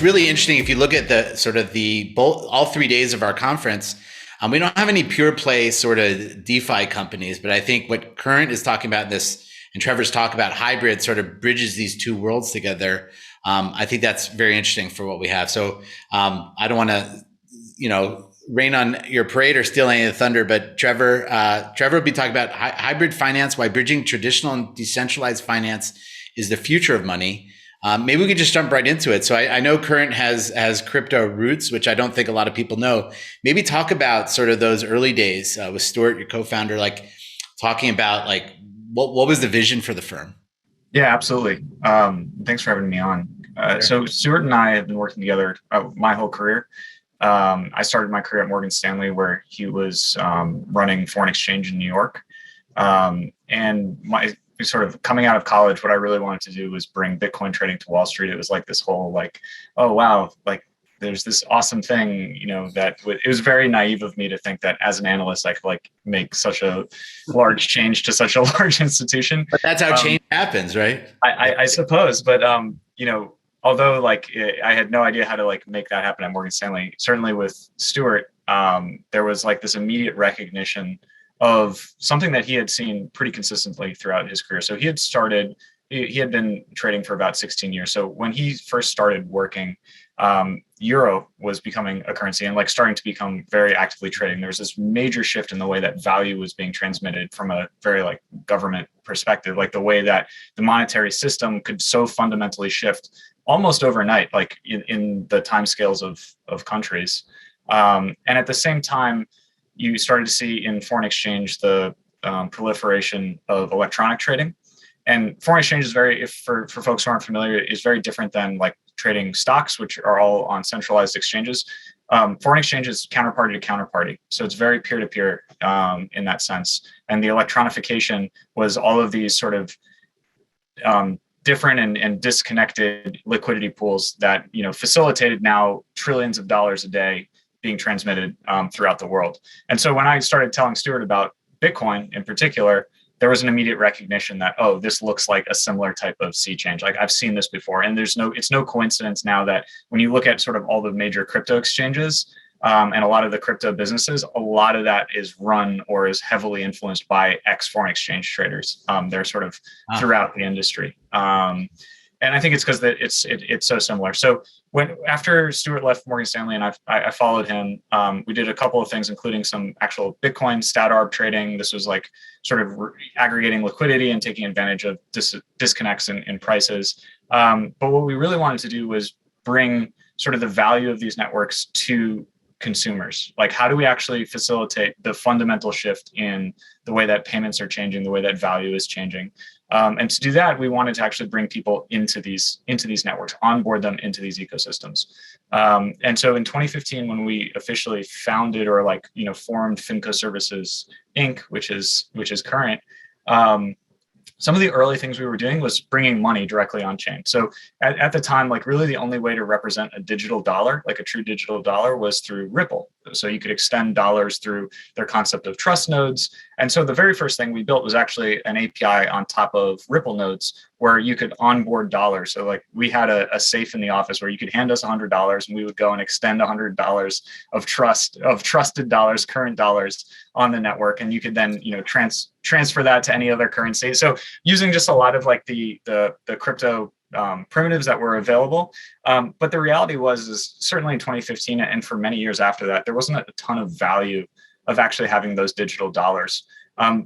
it's really interesting if you look at the sort of the both all 3 days of our conference. We don't have any pure play sort of DeFi companies, but I think what Current is talking about in this, and Trevor's talk about hybrid, sort of bridges these two worlds together. I think that's very interesting for what we have. So I don't want to, rain on your parade or steal any of the thunder, but Trevor will be talking about hybrid finance, why bridging traditional and decentralized finance is the future of money. Maybe we could just jump right into it. So I know Current has crypto roots, which I don't think a lot of people know. Maybe talk about sort of those early days with Stuart, your co-founder, like talking about like what was the vision for the firm? Yeah, absolutely. Thanks for having me on. So Stuart and I have been working together my whole career. I started my career at Morgan Stanley, where he was running foreign exchange in New York. And my sort of coming out of college, what I really wanted to do was bring Bitcoin trading to Wall Street. It was like this whole like, oh, wow, like there's this awesome thing, that it was very naive of me to think that as an analyst, I could like make such a large change to such a large institution. But that's how change happens, right? I suppose. But, although like I had no idea how to like make that happen at Morgan Stanley, certainly with Stuart, there was like this immediate recognition of something that he had seen pretty consistently throughout his career. So he had been trading for about 16 years. So when he first started working, Euro was becoming a currency and like starting to become very actively trading. There was this major shift in the way that value was being transmitted from a very like government perspective, like the way that the monetary system could so fundamentally shift almost overnight, like in the timescales of countries. And at the same time, you started to see in foreign exchange the proliferation of electronic trading. And foreign exchange is for folks who aren't familiar, is very different than like trading stocks, which are all on centralized exchanges. Foreign exchange is counterparty to counterparty. So it's very peer-to-peer in that sense. And the electronification was all of these sort of different and disconnected liquidity pools that facilitated now trillions of dollars a day being transmitted throughout the world. And so when I started telling Stuart about Bitcoin in particular, there was an immediate recognition that, oh, this looks like a similar type of sea change. Like I've seen this before. And it's no coincidence now that when you look at sort of all the major crypto exchanges and a lot of the crypto businesses, a lot of that is run or is heavily influenced by ex-foreign exchange traders. They're sort of throughout the industry. And I think it's because it's so similar. So after Stuart left Morgan Stanley and I followed him, we did a couple of things, including some actual Bitcoin stat arb trading. This was like sort of aggregating liquidity and taking advantage of disconnects in prices. But what we really wanted to do was bring sort of the value of these networks to consumers. Like, how do we actually facilitate the fundamental shift in the way that payments are changing, the way that value is changing? And to do that, we wanted to actually bring people into these networks, onboard them into these ecosystems. And so in 2015, when we officially founded or formed Finco Services Inc., which is Current, some of the early things we were doing was bringing money directly on chain. So at the time, like really the only way to represent a digital dollar, like a true digital dollar, was through Ripple. So you could extend dollars through their concept of trust nodes. And so the very first thing we built was actually an API on top of Ripple nodes where you could onboard dollars. So like we had a safe in the office where you could hand us $100 and we would go and extend $100 of trusted dollars, current dollars on the network. And you could then, transfer that to any other currency. So using just a lot of like the crypto primitives that were available. But the reality is certainly in 2015 and for many years after that, there wasn't a ton of value of actually having those digital dollars.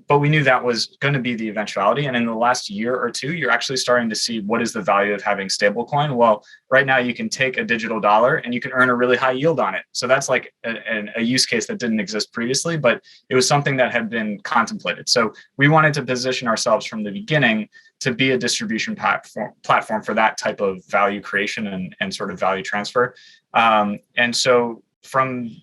But we knew that was going to be the eventuality. And in the last year or two, you're actually starting to see what is the value of having stablecoin. Well, right now you can take a digital dollar and you can earn a really high yield on it. So that's like a use case that didn't exist previously, but it was something that had been contemplated. So we wanted to position ourselves from the beginning to be a distribution platform for that type of value creation and sort of value transfer. And so from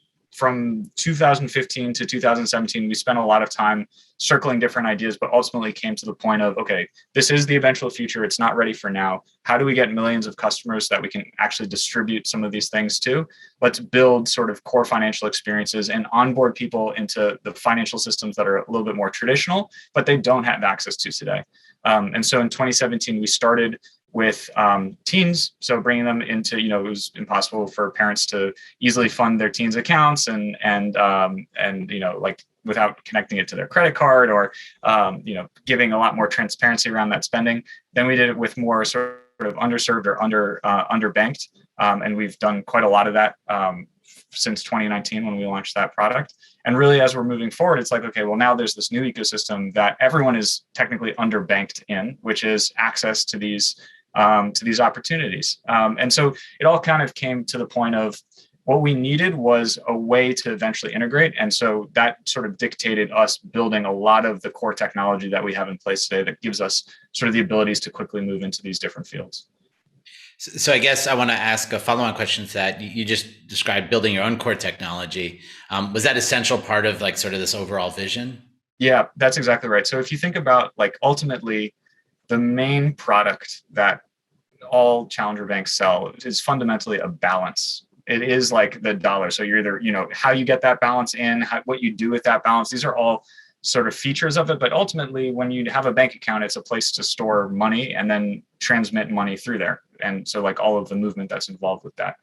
2015 to 2017, we spent a lot of time circling different ideas, but ultimately came to the point of, okay, this is the eventual future. It's not ready for now. How do we get millions of customers that we can actually distribute some of these things to? Let's build sort of core financial experiences and onboard people into the financial systems that are a little bit more traditional, but they don't have access to today. And so in 2017, we started with teens. So bringing them into, it was impossible for parents to easily fund their teens accounts and like without connecting it to their credit card or, giving a lot more transparency around that spending. Then we did it with more sort of underserved or underbanked. And we've done quite a lot of that since 2019 when we launched that product. And really, as we're moving forward, it's like, okay, well, now there's this new ecosystem that everyone is technically underbanked in, which is access to these opportunities. And so it all kind of came to the point of what we needed was a way to eventually integrate. And so that sort of dictated us building a lot of the core technology that we have in place today that gives us sort of the abilities to quickly move into these different fields. So I guess I want to ask a follow-on question to that. You just described building your own core technology. Was that essential part of like sort of this overall vision? Yeah, that's exactly right. So if you think about like ultimately the main product that all challenger banks sell is fundamentally a balance. It is like the dollar. So you're either, how you get that balance in, what you do with that balance. These are all sort of features of it. But ultimately, when you have a bank account, it's a place to store money and then transmit money through there. And so like all of the movement that's involved with that.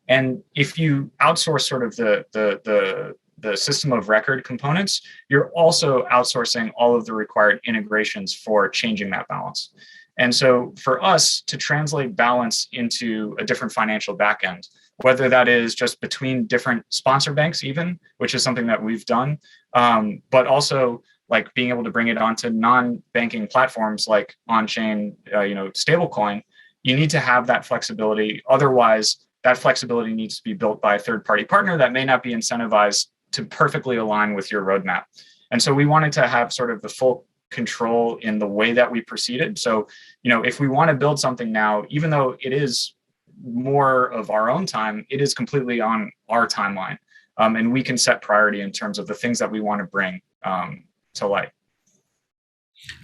And if you outsource sort of the system of record components, you're also outsourcing all of the required integrations for changing that balance. And so for us to translate balance into a different financial backend, whether that is just between different sponsor banks even, which is something that we've done, but also like being able to bring it onto non-banking platforms like on-chain, stablecoin, you need to have that flexibility. Otherwise, that flexibility needs to be built by a third-party partner that may not be incentivized to perfectly align with your roadmap. And so we wanted to have sort of the full control in the way that we proceeded. So, if we want to build something now, even though it is more of our own time, it is completely on our timeline. And we can set priority in terms of the things that we want to bring to light.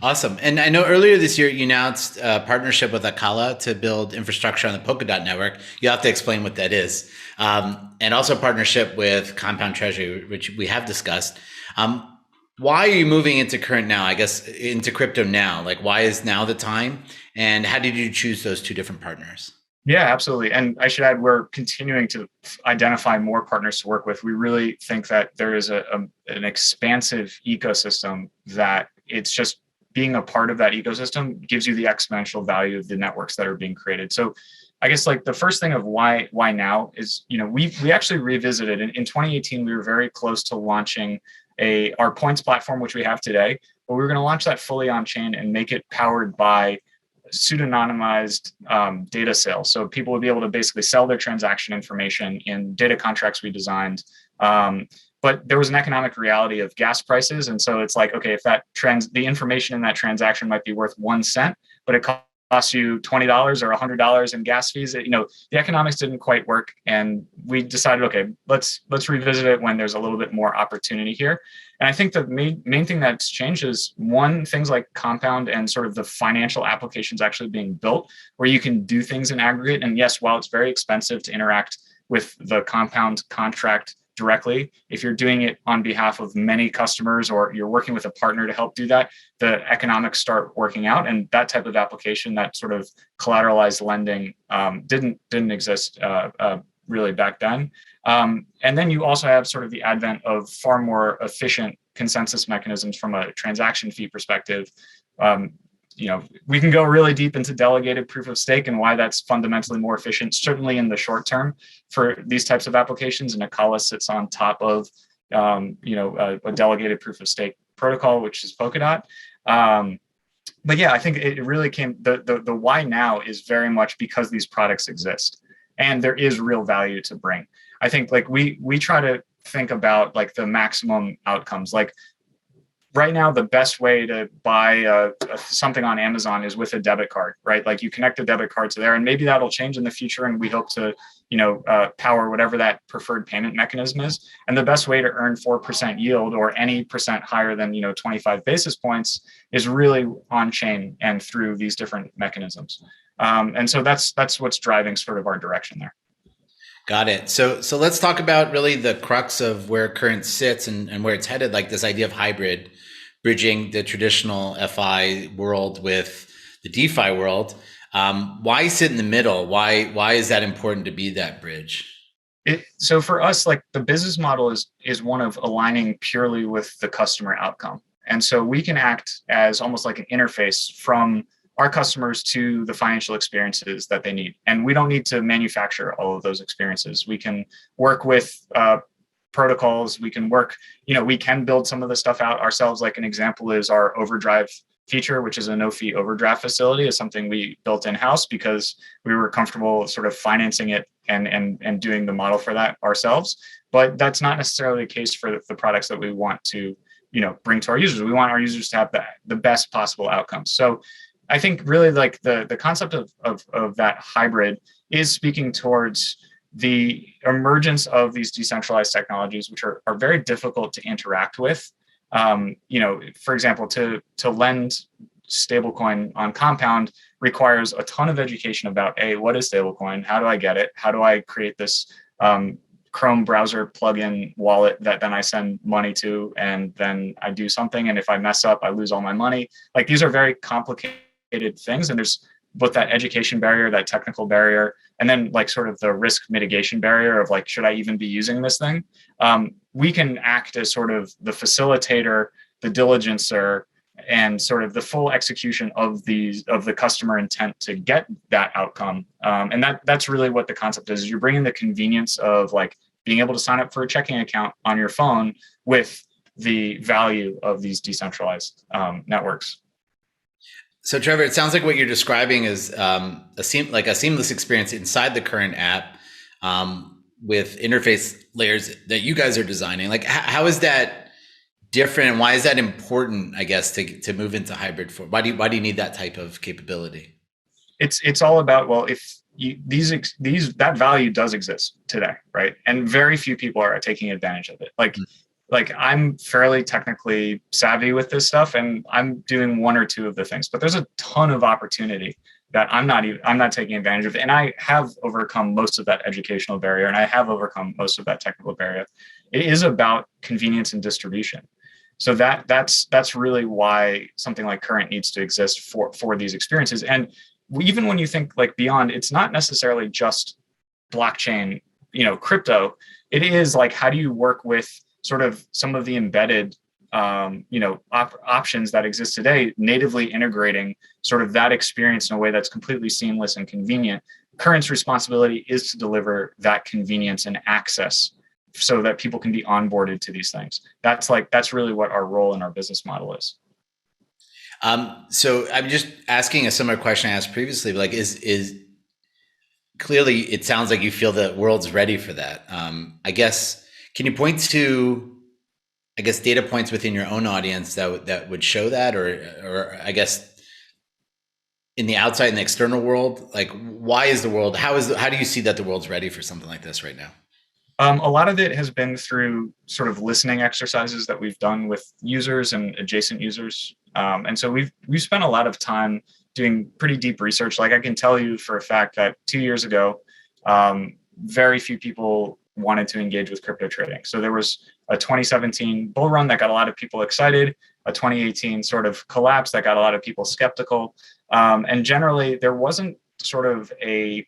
Awesome. And I know earlier this year you announced a partnership with Akala to build infrastructure on the Polkadot network. You'll have to explain what that is. And also a partnership with Compound Treasury, which we have discussed. Why are you moving into into crypto now? Like, why is now the time? And how did you choose those two different partners? Yeah, absolutely. And I should add, we're continuing to identify more partners to work with. We really think that there is an expansive ecosystem that it's just being a part of that ecosystem gives you the exponential value of the networks that are being created. So I guess like the first thing of why now is, we actually revisited in 2018, we were very close to launching our points platform, which we have today, but we were going to launch that fully on chain and make it powered by pseudonymized data sales. So people would be able to basically sell their transaction information in data contracts we designed. But there was an economic reality of gas prices. And so it's like, okay, if the information in that transaction might be worth 1 cent, but it costs you $20 or $100 in gas fees, the economics didn't quite work. And we decided, okay, let's revisit it when there's a little bit more opportunity here. And I think the main thing that's changed is one, things like Compound and sort of the financial applications actually being built where you can do things in aggregate. And yes, while it's very expensive to interact with the Compound contract directly, if you're doing it on behalf of many customers or you're working with a partner to help do that, the economics start working out. And that type of application, that sort of collateralized lending, didn't exist really back then. And then you also have sort of the advent of far more efficient consensus mechanisms from a transaction fee perspective. We can go really deep into delegated proof of stake and why that's fundamentally more efficient, certainly in the short term for these types of applications. And Akala sits on top of, a delegated proof of stake protocol, which is Polkadot. But yeah, I think it really the why now is very much because these products exist and there is real value to bring. I think like we try to think about like the maximum outcomes. Like right now, the best way to buy something on Amazon is with a debit card, right? Like you connect a debit card to there, and maybe that'll change in the future. And we hope to, power whatever that preferred payment mechanism is. And the best way to earn 4% yield or any percent higher than 25 basis points is really on chain and through these different mechanisms. And so that's what's driving sort of our direction there. Got it. So let's talk about really the crux of where Current sits and where it's headed, like this idea of hybrid, bridging the traditional FI world with the DeFi world. Why sit in the middle? Why is that important to be that bridge? So for us, like the business model is one of aligning purely with the customer outcome. And so we can act as almost like an interface from our customers to the financial experiences that they need. And we don't need to manufacture all of those experiences. We can work with protocols. We can work, we can build some of the stuff out ourselves. Like an example is our overdrive feature, which is a no-fee overdraft facility, is something we built in-house because we were comfortable sort of financing it and doing the model for that ourselves. But that's not necessarily the case for the products that we want to, bring to our users. We want our users to have the best possible outcomes. So I think really like the concept of that hybrid is speaking towards the emergence of these decentralized technologies, which are very difficult to interact with. For example, to lend stablecoin on Compound requires a ton of education about what is stablecoin? How do I get it? How do I create this Chrome browser plugin wallet that then I send money to, and then I do something, and if I mess up, I lose all my money. Like these are very complicated things, and there's both that education barrier, that technical barrier, and then like sort of the risk mitigation barrier of like, should I even be using this thing? We can act as sort of the facilitator, the diligencer, and sort of the full execution of the customer intent to get that outcome. And that's really what the concept is. You're bringing the convenience of like being able to sign up for a checking account on your phone with the value of these decentralized networks. So, Trevor, it sounds like what you're describing is a seamless experience inside the current app with interface layers that you guys are designing. Like, how is that different, and why is that important? I guess to move into hybrid form. Why do you need that type of capability? It's all about, well, if these that value does exist today, right? And very few people are taking advantage of it. Like I'm fairly technically savvy with this stuff, and I'm doing one or two of the things, but there's a ton of opportunity that I'm not taking advantage of. And I have overcome most of that educational barrier, and I have overcome most of that technical barrier. It is about convenience and distribution. So that's really why something like Current needs to exist for these experiences. And even when you think like beyond, it's not necessarily just blockchain, crypto. It is like, how do you work with sort of some of the embedded options that exist today, natively integrating sort of that experience in a way that's completely seamless and convenient. Current's responsibility is to deliver that convenience and access so that people can be onboarded to these things. That's really what our role in our business model is. So I'm just asking a similar question I asked previously. Like, is clearly it sounds like you feel the world's ready for that. I guess, can you point to, I guess, data points within your own audience that would show that, or I guess in the outside and the external world, like why is the world, how do you see that the world's ready for something like this right now? A lot of it has been through sort of listening exercises that we've done with users and adjacent users. And so we've spent a lot of time doing pretty deep research. Like I can tell you for a fact that 2 years ago, very few people wanted to engage with crypto trading. So there was a 2017 bull run that got a lot of people excited, a 2018 sort of collapse that got a lot of people skeptical. And generally, there wasn't sort of a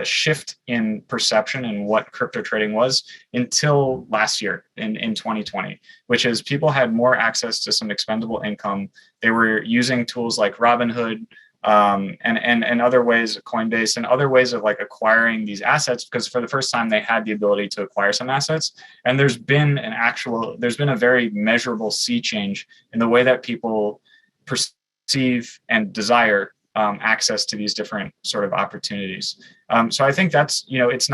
shift in perception and what crypto trading was until last year in 2020, which is people had more access to some expendable income. They were using tools like Robinhood, and other ways, Coinbase, and other ways of like acquiring these assets, because for the first time they had the ability to acquire some assets. And there's been a very measurable sea change in the way that people perceive and desire access to these different sort of opportunities. So I think that's, it's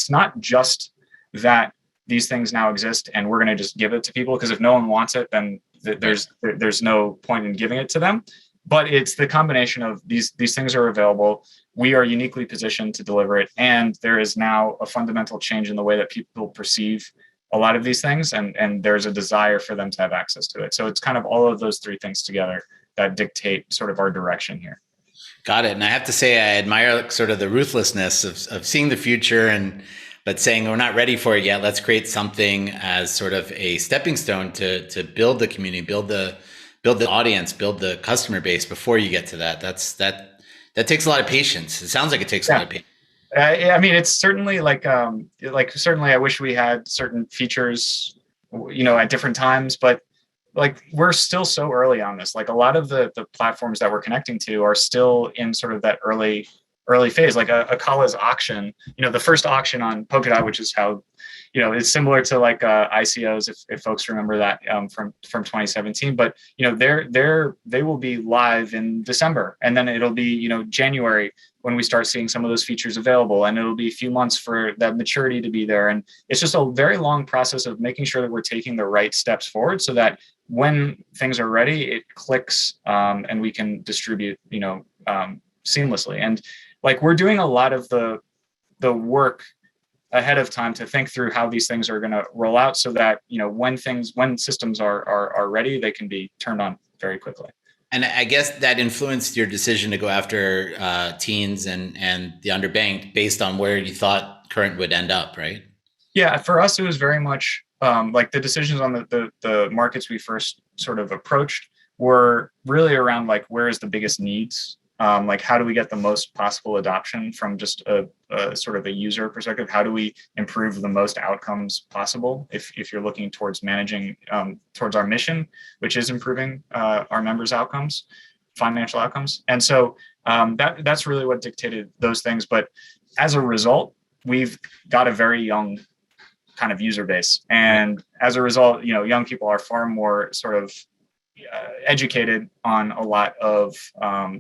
not just that these things now exist and we're going to just give it to people, because if no one wants it, then there's no point in giving it to them. But it's the combination of these things are available. We are uniquely positioned to deliver it. And there is now a fundamental change in the way that people perceive a lot of these things. And there's a desire for them to have access to it. So it's kind of all of those three things together that dictate sort of our direction here. Got it. And I have to say, I admire sort of the ruthlessness of seeing the future but saying we're not ready for it yet. Let's create something as sort of a stepping stone to build the community, build the audience, build the customer base before you get to that. That takes a lot of patience. It sounds like it takes a lot Yeah. of patience. I mean, it's certainly like certainly I wish we had certain features, at different times, but like we're still so early on this. Like a lot of the platforms that we're connecting to are still in sort of that early phase. Like a Kala's auction, the first auction on Polkadot, which is how, it's similar to like ICOs if folks remember that from 2017. But they will be live in December, and then it'll be January when we start seeing some of those features available, and it'll be a few months for that maturity to be there. And it's just a very long process of making sure that we're taking the right steps forward so that when things are ready, it clicks, and we can distribute, seamlessly. And like we're doing a lot of the work ahead of time to think through how these things are going to roll out, so that when systems are ready, they can be turned on very quickly. And I guess that influenced your decision to go after teens and the underbanked based on where you thought Current would end up, right? Yeah, for us, it was very much like the decisions on the markets we first sort of approached were really around like where is the biggest needs, like how do we get the most possible adoption from just a sort of a user perspective? How do we improve the most outcomes possible if you're looking towards managing towards our mission, which is improving our members' outcomes, financial outcomes. And so that's really what dictated those things. But as a result, we've got a very young kind of user base. And as a result, young people are far more sort of educated on a lot of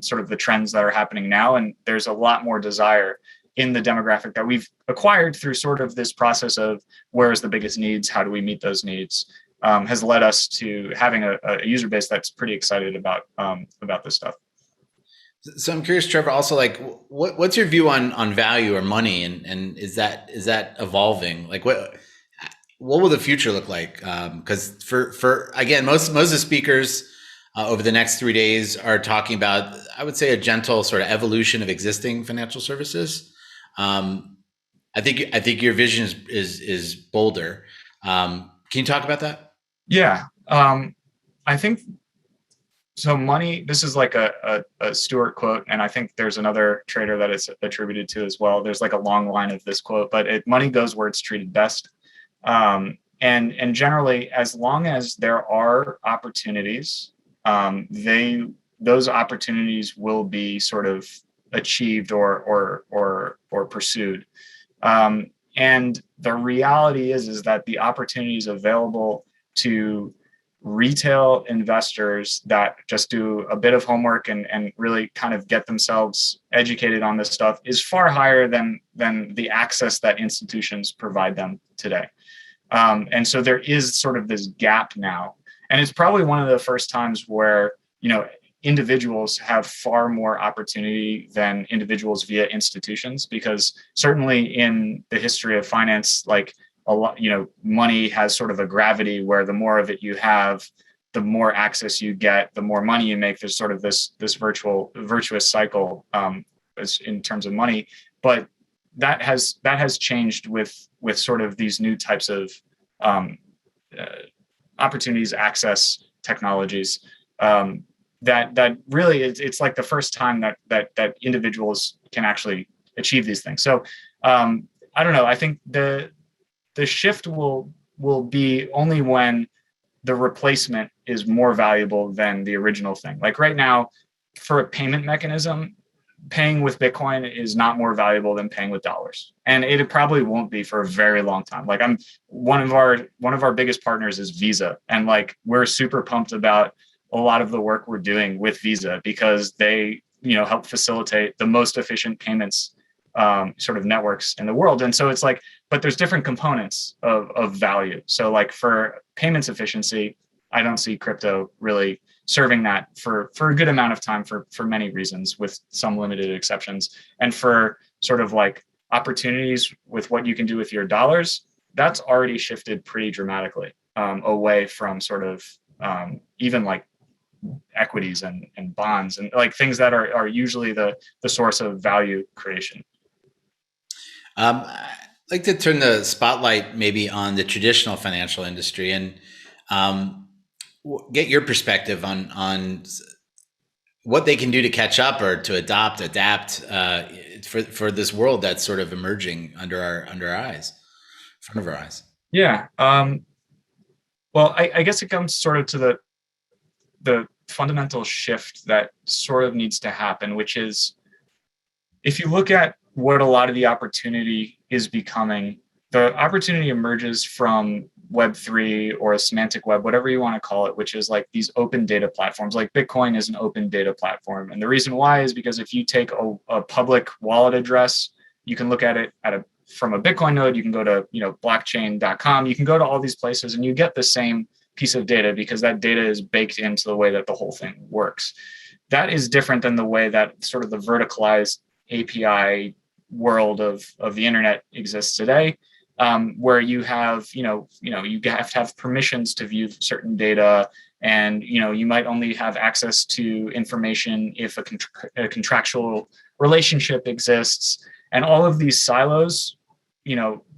sort of the trends that are happening now. And there's a lot more desire in the demographic that we've acquired through sort of this process of where's the biggest needs, how do we meet those needs, has led us to having a user base that's pretty excited about this stuff. So I'm curious, Trevor, also like what's your view on value or money, and is that evolving? Like what will the future look like? Because for again, most of the speakers over the next 3 days are talking about, I would say, a gentle sort of evolution of existing financial services. I think your vision is bolder. Can you talk about that? Yeah. I think so. Money, this is like a Stewart quote, and I think there's another trader that it's attributed to as well. There's like a long line of this quote, but money goes where it's treated best. And generally, as long as there are opportunities, those opportunities will be sort of achieved or pursued. And the reality is that the opportunities available to retail investors that just do a bit of homework and really kind of get themselves educated on this stuff is far higher than the access that institutions provide them today. And so there is sort of this gap now. And it's probably one of the first times where, individuals have far more opportunity than individuals via institutions, because certainly in the history of finance, like a lot, money has sort of a gravity where the more of it you have, the more access you get, the more money you make. There's sort of this virtuous cycle in terms of money. But that has changed with sort of these new types of opportunities, access, technologies. That really it's like the first time that individuals can actually achieve these things. So I don't know. I think the shift will be only when the replacement is more valuable than the original thing. Like right now, for a payment mechanism, paying with Bitcoin is not more valuable than paying with dollars, and it probably won't be for a very long time. Like one of our biggest partners is Visa, and like we're super pumped about a lot of the work we're doing with Visa, because they help facilitate the most efficient payments sort of networks in the world. And so it's like, but there's different components of value. So like for payments efficiency, I don't see crypto really serving that for a good amount of time for many reasons, with some limited exceptions. And for sort of like opportunities with what you can do with your dollars, that's already shifted pretty dramatically away from sort of even like equities and bonds and like things that are usually the source of value creation. I'd like to turn the spotlight maybe on the traditional financial industry and get your perspective on what they can do to catch up or to adapt for this world that's sort of emerging under our eyes, in front of our eyes. Yeah. Well, I guess it comes sort of to the fundamental shift that sort of needs to happen, which is if you look at what a lot of the opportunity is becoming, the opportunity emerges from Web3 or a semantic web, whatever you want to call it, which is like these open data platforms. Like Bitcoin is an open data platform. And the reason why is because if you take a public wallet address, you can look at it from a Bitcoin node, you can go to blockchain.com, you can go to all these places and you get the same piece of data because that data is baked into the way that the whole thing works. That is different than the way that sort of the verticalized API world of the internet exists today, where you have you have to have permissions to view certain data, and you might only have access to information if a contractual relationship exists, and all of these silos,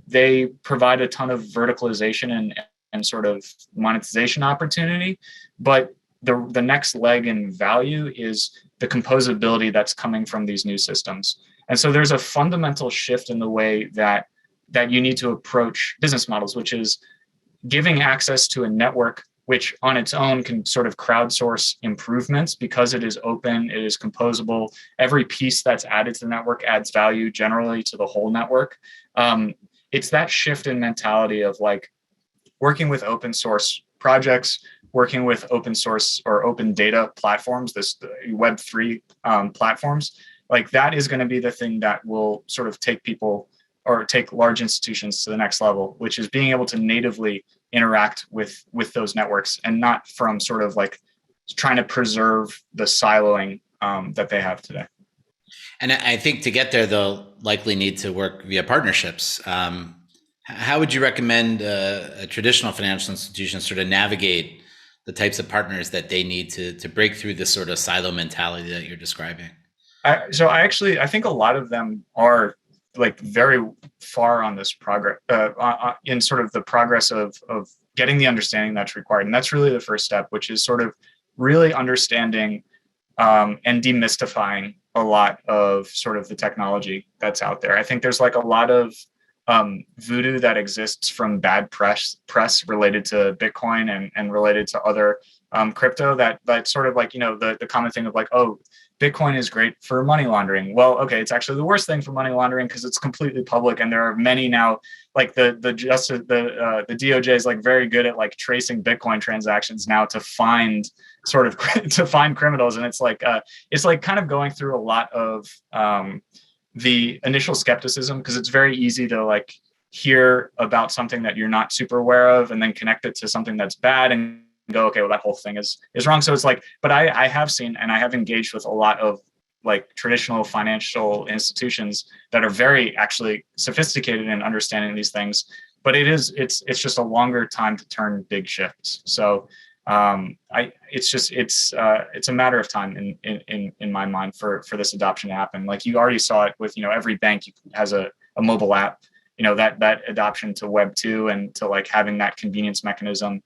they provide a ton of verticalization and sort of monetization opportunity, but the next leg in value is the composability that's coming from these new systems. And so there's a fundamental shift in the way that you need to approach business models, which is giving access to a network which on its own can sort of crowdsource improvements because it is open, it is composable. Every piece that's added to the network adds value generally to the whole network. It's that shift in mentality of like working with open source projects, working with open source or open data platforms, this Web3 platforms, like that is going to be the thing that will sort of take people or take large institutions to the next level, which is being able to natively interact with those networks and not from sort of like trying to preserve the siloing that they have today. And I think to get there, they'll likely need to work via partnerships. How would you recommend a traditional financial institution sort of navigate the types of partners that they need to break through this sort of silo mentality that you're describing? I think a lot of them are like very far on this progress in sort of the progress of getting the understanding that's required. And that's really the first step, which is sort of really understanding and demystifying a lot of sort of the technology that's out there. I think there's like a lot of voodoo that exists from bad press related to Bitcoin and related to other crypto that sort of like, the common thing of like, oh, Bitcoin is great for money laundering. Well, okay, it's actually the worst thing for money laundering because it's completely public, and there are many now. Like the DOJ is like very good at like tracing Bitcoin transactions now to find criminals, and it's like kind of going through a lot of the initial skepticism because it's very easy to like hear about something that you're not super aware of and then connect it to something that's bad and go, okay, well, that whole thing is wrong. So it's like, but I have seen and I have engaged with a lot of like traditional financial institutions that are very actually sophisticated in understanding these things, but it's just a longer time to turn big shifts. So it's a matter of time in my mind for this adoption to happen. Like you already saw it with, every bank has a mobile app, that adoption to Web 2 and to like having that convenience mechanism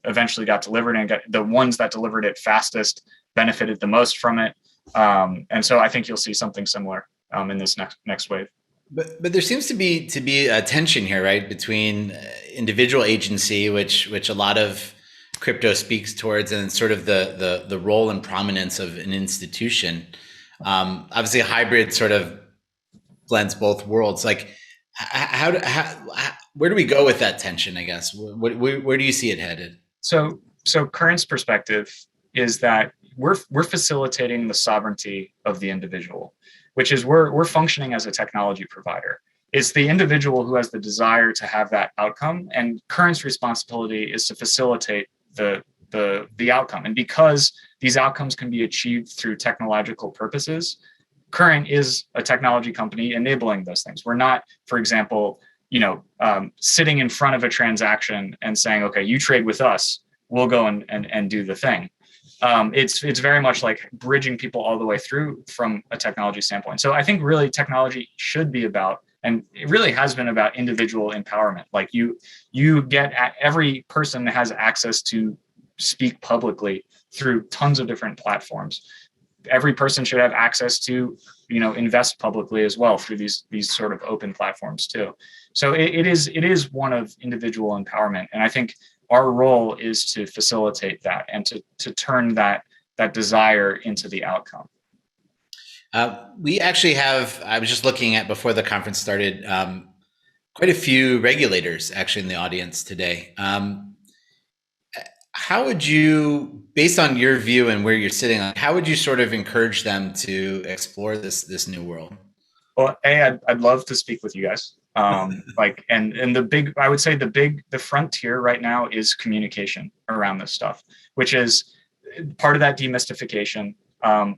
eventually got delivered, and the ones that delivered it fastest benefited the most from it. And so I think you'll see something similar in this next wave. But there seems to be a tension here, right, between individual agency, which a lot of crypto speaks towards, and sort of the role and prominence of an institution. Obviously, a hybrid sort of blends both worlds. Like, where do we go with that tension? I guess where do you see it headed? So Current's perspective is that we're facilitating the sovereignty of the individual, which is we're functioning as a technology provider. It's the individual who has the desire to have that outcome, and Current's responsibility is to facilitate the outcome. And because these outcomes can be achieved through technological purposes, Current is a technology company enabling those things. We're not, for example, sitting in front of a transaction and saying, okay, you trade with us, we'll go and do the thing. It's very much like bridging people all the way through from a technology standpoint. So I think really technology should be about, and it really has been about, individual empowerment. Like you get every person has access to speak publicly through tons of different platforms. every person should have access to, invest publicly as well through these sort of open platforms too. So it is one of individual empowerment, and I think our role is to facilitate that and to turn that desire into the outcome. We actually have, I was just looking at before the conference started, quite a few regulators actually in the audience today. How would you, based on your view and where you're sitting, how would you sort of encourage them to explore this new world? Well, I'd love to speak with you guys. And I would say the frontier right now is communication around this stuff, which is part of that demystification,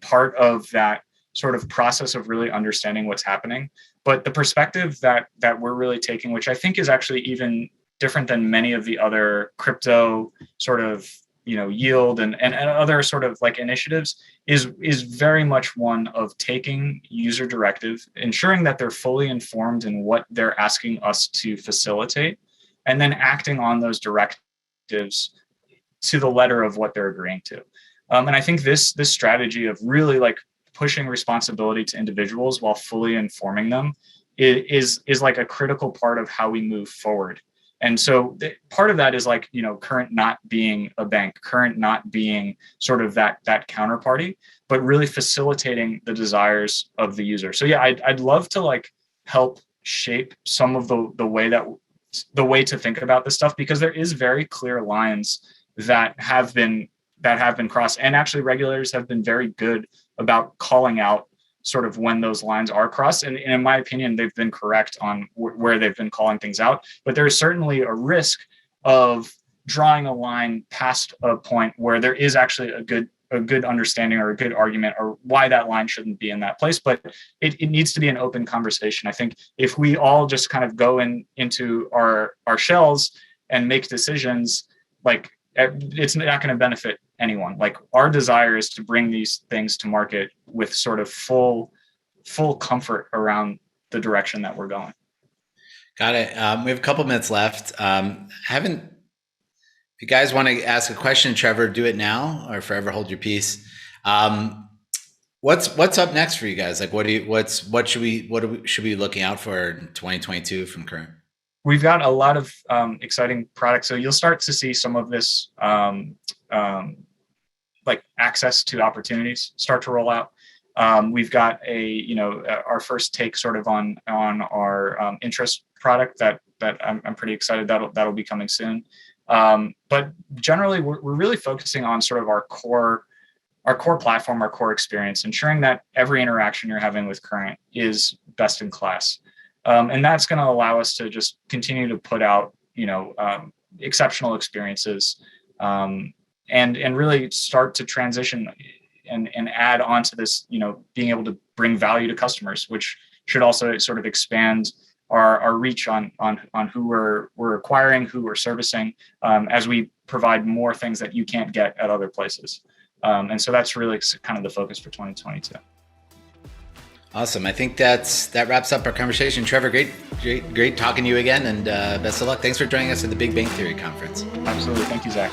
part of that sort of process of really understanding what's happening. But the perspective that we're really taking, which I think is actually even different than many of the other crypto sort of yield and other sort of like initiatives, is very much one of taking user directive, ensuring that they're fully informed in what they're asking us to facilitate, and then acting on those directives to the letter of what they're agreeing to. And I think this strategy of really like pushing responsibility to individuals while fully informing them is like a critical part of how we move forward. And so part of that is like, Current not being a bank, Current not being sort of that counterparty, but really facilitating the desires of the user. So yeah, I'd love to like help shape some of the way to think about this stuff, because there is very clear lines that have been crossed, and actually regulators have been very good about calling out sort of when those lines are crossed. And in my opinion, they've been correct on where they've been calling things out. But there is certainly a risk of drawing a line past a point where there is actually a good understanding or a good argument or why that line shouldn't be in that place. But it needs to be an open conversation. I think if we all just kind of go into our shells and make decisions, like it's not going to benefit anyone. Like our desire is to bring these things to market with sort of full comfort around the direction that we're going. Got it. We have a couple minutes left. If you guys want to ask a question, Trevor, do it now or forever hold your peace. What's up next for you guys? Like, what should we be looking out for in 2022 from Current? We've got a lot of exciting products. So you'll start to see some of this like access to opportunities start to roll out. We've got our first take sort of on our interest product that I'm pretty excited that'll be coming soon. But generally, we're really focusing on sort of our core platform, our core experience, ensuring that every interaction you're having with Current is best in class. And that's going to allow us to just continue to put out, exceptional experiences, and really start to transition and add on to this, being able to bring value to customers, which should also sort of expand our reach on who we're acquiring, who we're servicing, as we provide more things that you can't get at other places. And so that's really kind of the focus for 2022. Awesome. I think that wraps up our conversation. Trevor, great talking to you again, and best of luck. Thanks for joining us at the Big Bang Theory conference. Absolutely. Thank you, Zach.